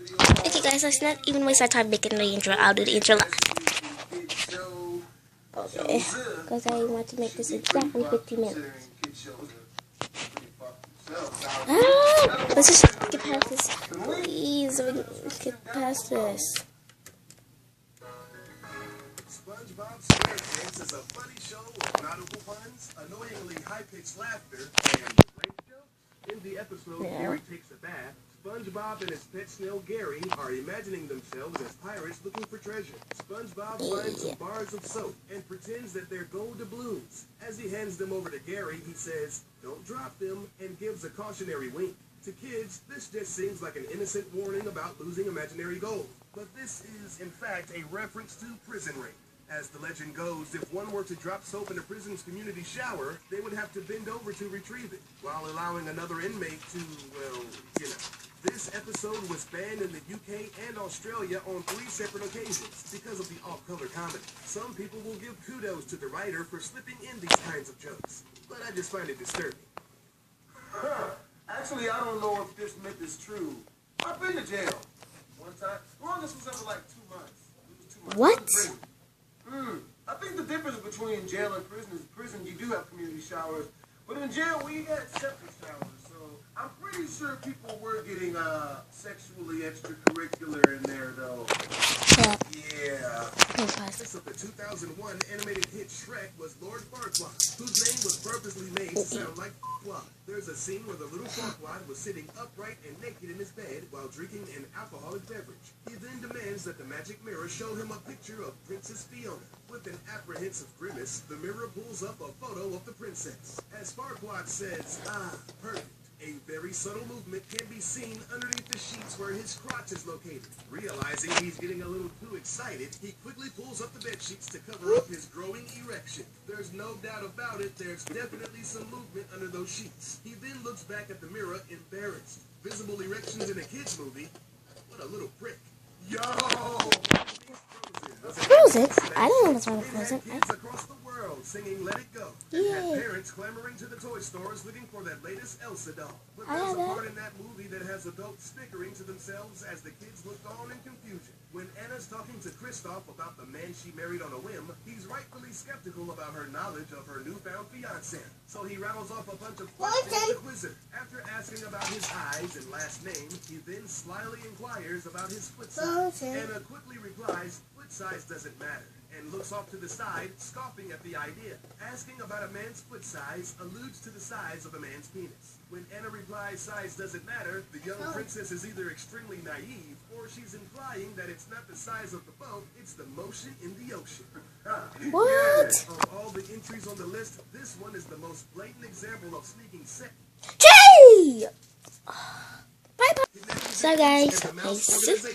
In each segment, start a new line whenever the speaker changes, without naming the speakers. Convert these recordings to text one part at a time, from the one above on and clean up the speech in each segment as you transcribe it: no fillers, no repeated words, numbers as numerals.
Okay guys, let's not even waste our time making the intro. I'll do the intro last. Okay, because I want to make this exactly 15 minutes. Let's just get past this. Please, get past this.
SpongeBob SquarePants is a funny show of nautical puns, annoyingly high-pitched laughter, and rape jokes. In the episode Gary Takes a Bath, SpongeBob and his pet snail Gary are imagining themselves as pirates looking for treasure. SpongeBob finds some bars of soap and pretends that they're gold doubloons. As he hands them over to Gary, he says, "Don't drop them," and gives a cautionary wink. To kids, this just seems like an innocent warning about losing imaginary gold. But this is, in fact, a reference to prison rape. As the legend goes, if one were to drop soap in a prison's community shower, they would have to bend over to retrieve it, while allowing another inmate to, well, you know. This episode was banned in the UK and Australia on 3 separate occasions because of the off-color comedy. Some people will give kudos to the writer for slipping in these kinds of jokes, but I just find it disturbing.
Actually, I don't know if this myth is true. I've been to jail one time. The longest was ever like 2 months. It was 2 months.
What?
I think the difference between jail and prison is prison you do have community showers, but in jail we had separate showers. So I'm pretty sure people were getting sexually extracurricular in there though. Yeah.
Of the 2001 animated hit Shrek was Lord Farquaad, whose name was purposely made to sound like Farquaad. There's a scene where the little Farquaad was sitting upright and naked in his bed while drinking an alcoholic beverage. He then demands that the magic mirror show him a picture of Princess Fiona. With an apprehensive grimace, the mirror pulls up a photo of the princess. As Farquaad says, perfect. A very subtle movement can be seen underneath the sheets where his crotch is located. Realizing he's getting a little too excited, he quickly pulls up the bed sheets to cover up his growing erection. There's no doubt about it, there's definitely some movement under those sheets. He then looks back at the mirror, embarrassed. Visible erections in a kid's movie? What a little prick. Yo!
Frozen? I don't know what's wrong with Frozen.
Kids across the world singing Let It Go. And had parents clamoring to the toy stores looking for that latest Elsa doll. But there's a part in that movie that has adults snickering to themselves as the kids looked on in confusion. When Anna's talking to Kristoff about the man she married on a whim, he's rightfully skeptical about her knowledge of her newfound fiancé. So he rattles off a bunch of questions to quiz him. After asking about his eyes and last name, he then slyly inquires about his foot size. Anna quickly replies, "Foot size doesn't matter," and looks off to the side, scoffing at the idea. Asking about a man's foot size alludes to the size of a man's penis. When Anna replies size doesn't matter, the young princess is either extremely naive, or she's implying that it's not the size of the boat, it's the motion in the ocean.
What?
Of all the entries on the list, this one is the most blatant example of sneaking sex.
Jay! Bye-bye. So guys, my sister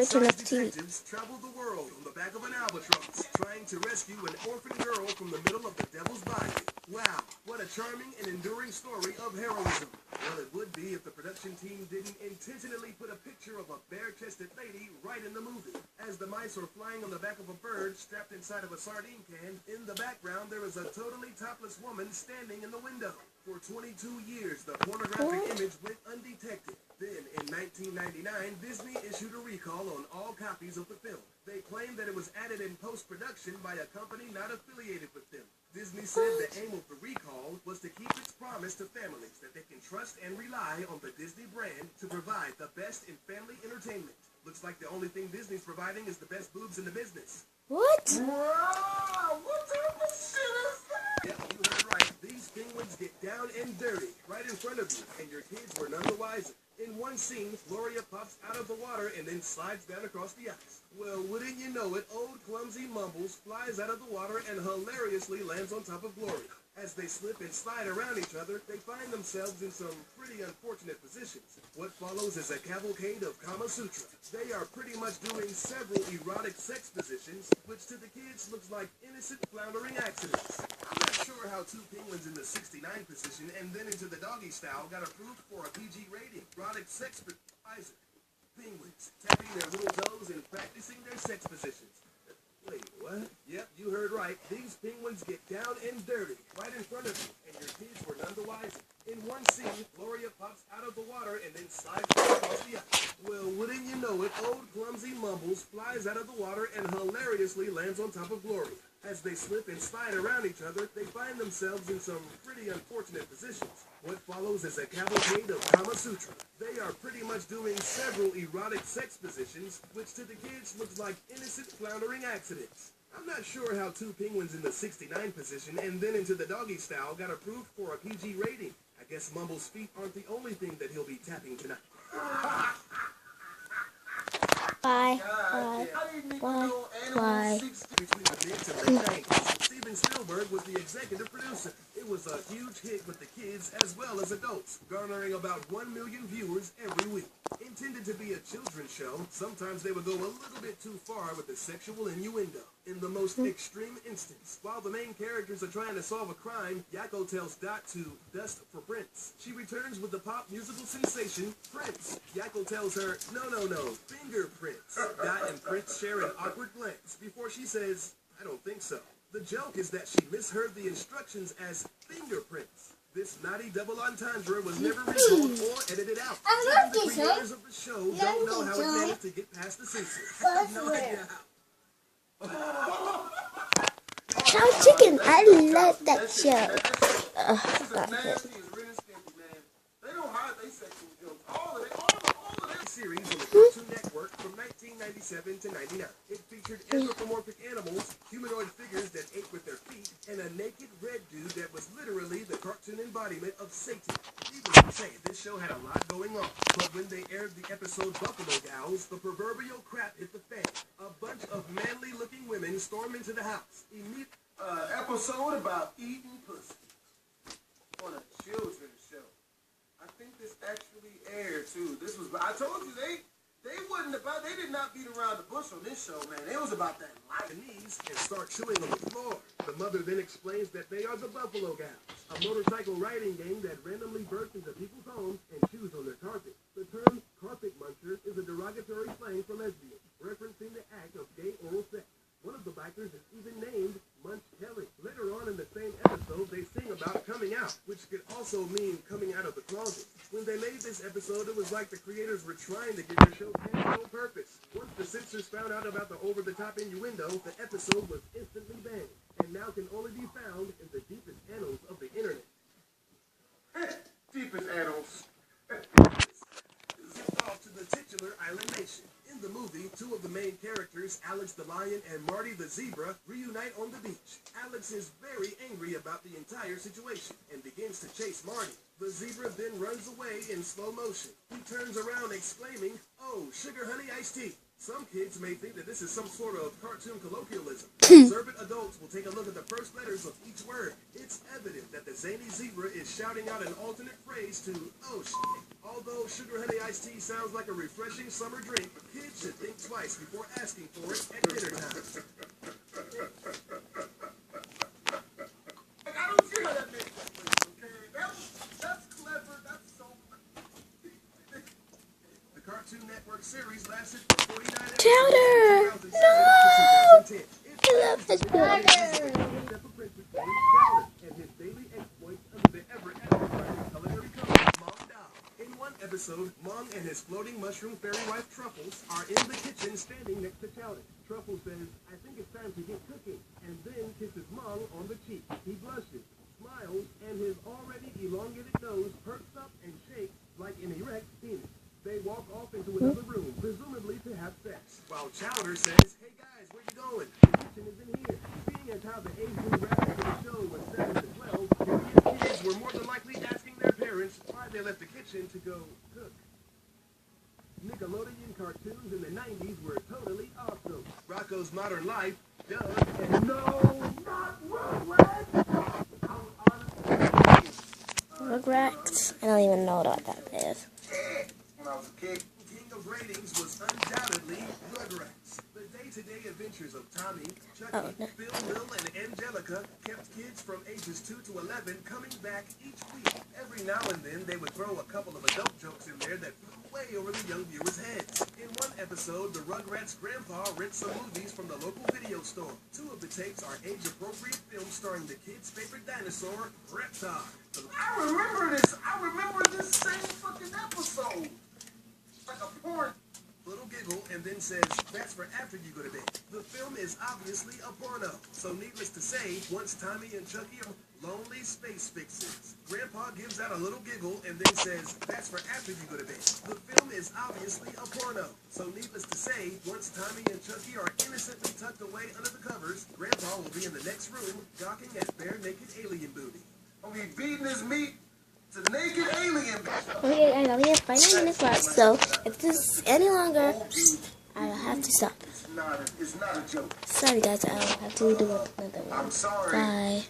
turned off the TV.
Traveled the world on the back of an albatross, trying to rescue an orphan girl from the middle of the devil's body. Wow, what a charming and enduring story of heroism. Well, it would be if the production team didn't intentionally put a picture of a bare-chested lady right in the movie. As the mice were flying on the back of a bird strapped inside of a sardine can, in the background there is a totally topless woman standing in the window. For 22 years, the pornographic image went undetected. Then, in 1999, Disney issued a recall on all copies of the film. They claimed that it was added in post-production by a company not affiliated with them. Disney said the aim of the recall was to keep its promise to families that they can trust and rely on the Disney brand to provide the best in family entertainment. Looks like the only thing Disney's providing is the best boobs in the business.
What?
Wow, what type of shit is that?
Yeah, you heard right. These penguins get down and dirty right in front of you, and your kids were none the wiser. In one scene, Gloria pops out of the water and then slides down across the ice. Well, wouldn't you know it, old clumsy Mumbles flies out of the water and hilariously lands on top of Gloria. As they slip and slide around each other, they find themselves in some pretty unfortunate positions. What follows is a cavalcade of Kama Sutra. They are pretty much doing several erotic sex positions, which to the kids looks like innocent floundering accidents. I'm not sure how 2 penguins in the 69 position and then into the doggy style got approved for a PG rating. Erotic sex Isaac. Penguins tapping their little toes and practicing their sex positions. Wait, what? Yep, you heard right. These penguins get down and dirty right in front of you, and your kids were none the wiser. In one scene, Gloria pops out of the water and then slides across the ice. old clumsy Mumbles flies out of the water and hilariously lands on top of Glory. As they slip and slide around each other, they find themselves in some pretty unfortunate positions. What follows is a cavalcade of Kama Sutra. They are pretty much doing several erotic sex positions, which to the kids looks like innocent floundering accidents. I'm not sure how two penguins in the 69 position and then into the doggy style got approved for a PG rating. I guess Mumble's feet aren't the only thing that he'll be tapping tonight.
Bye. Bye.
Between the mid to late 90s, Steven Spielberg was the executive producer. It was a huge hit with the kids as well as adults, garnering about 1 million viewers every week. Intended to be a children's show, sometimes they would go a little bit too far with the sexual innuendo. In the most extreme instance, while the main characters are trying to solve a crime, Yakko tells Dot to dust for Prince. She returns with the pop musical sensation, Prince. Yakko tells her, no, fingerprints. Dot and Prince share an awkward glance before she says, I don't think so. The joke is that she misheard the instructions as fingerprints. This naughty double entendre was never retold or edited out. Even the creators of the show don't know how it managed to get past the censor. I have no idea how.
Chow Chicken, I love that show. Not good.
They don't hide their sexual jokes. All of their
Series on the Cartoon Network from 1997 to 99. It featured anthropomorphic animals, humanoid figures that ate with their feet, and a naked red dude that was literally the cartoon embodiment of Satan. Needless to say, this show had a lot going on, but when they aired the episode Buffalo Gals, the proverbial crap hit the fan. A bunch of manly-looking women storm into the house.
Episode about eating pussy on a children's show. I think this actually aired too. This was, I told you, they wasn't about, they did not beat around the bush on this show, man. It was about that life.
Knees and start chewing on the floor. The mother then explains that they are the Buffalo Gals, a motorcycle riding gang that randomly bursts into people's homes and chews on their carpet. The term carpet muncher is a derogatory slang for lesbians, referencing the act of gay oral sex. One of the bikers is even named Munch Kelly. Later on in the same episode, they sing about coming out, which could also mean coming out of the closet. When they made this episode, it was like the creators were trying to get their show canceled on purpose. Once the censors found out about the over-the-top innuendo, the episode was instantly banned, and now can only be found in the deepest annals of the internet.
Deepest annals.
Zipped off to the titular Island Nation. In the movie, two of the main characters, Alex the lion and Marty the zebra, reunite on the beach. Alex is very angry about the entire situation and begins to chase Marty. The zebra then runs away in slow motion. He turns around exclaiming, "Oh, sugar honey iced tea." Some kids may think that this is some sort of cartoon colloquialism. Observant adults will take a look at the first letters of each word. It's evident that the zany zebra is shouting out an alternate phrase to, "Oh, shit." Although sugar honey iced tea sounds like a refreshing summer drink, kids should think twice before asking for it at dinner time.
I don't see how that makes sense, okay? That's clever. That's so...
The Cartoon Network series lasted for 49 episodes
Chowder!
from 2007 to 2010.
I love this powder.
And his daily exploits under the ever-advertising culinary company, Mom Dao. In one episode, Mong and his floating mushroom fairy wife Truffles are in the kitchen standing next to Chowder. Truffles says, "I think it's time to get cooking," and then kisses Mong on the cheek. He blushes, smiles, and his already elongated nose perks up and shakes like an erect penis. They walk off into another room, presumably to have sex, while Chowder says, "Hey guys, where you going? The kitchen is in here." Seeing as how the age demographic of the show was 7 to 12, curious kids were more than likely asking their parents why they left the kitchen to go cook. Nickelodeon cartoons in the 90s were totally awesome. Rocco's Modern Life, Doug, and no, not Rugrats!
Rugrats? I don't even know what that is.
When I was a kid.
King of ratings was undoubtedly Rugrats. The day-to-day adventures of Tommy, Chucky, Phil, Lil, and Angelica kept kids from ages 2 to 11 coming back each week. Every now and then, they would throw a couple of adult jokes in there that flew way over the young viewers' heads. In one episode, the Rugrats' grandpa rents some movies from the local video store. 2 of the tapes are age-appropriate films starring the kids' favorite dinosaur, Reptar.
I remember this. I remember this same fucking episode. Like a porn.
Little Giggle then says, that's for after you go to bed. The film is obviously a porno. So needless to say, once Tommy and Chucky are lonely space fixes, Grandpa gives out a little giggle and then says, that's for after you go to bed. The film is obviously a porno. So needless to say, once Tommy and Chucky are innocently tucked away under the covers, Grandpa will be in the next room gawking at bare naked alien booty.
I'll be beating his meat to naked alien.
Okay, guys, I only have 5 minutes left, so if this is any longer, I'll have to stop.
It's not a joke.
Sorry, guys, I'll have to do another one.
I'm sorry.
Bye.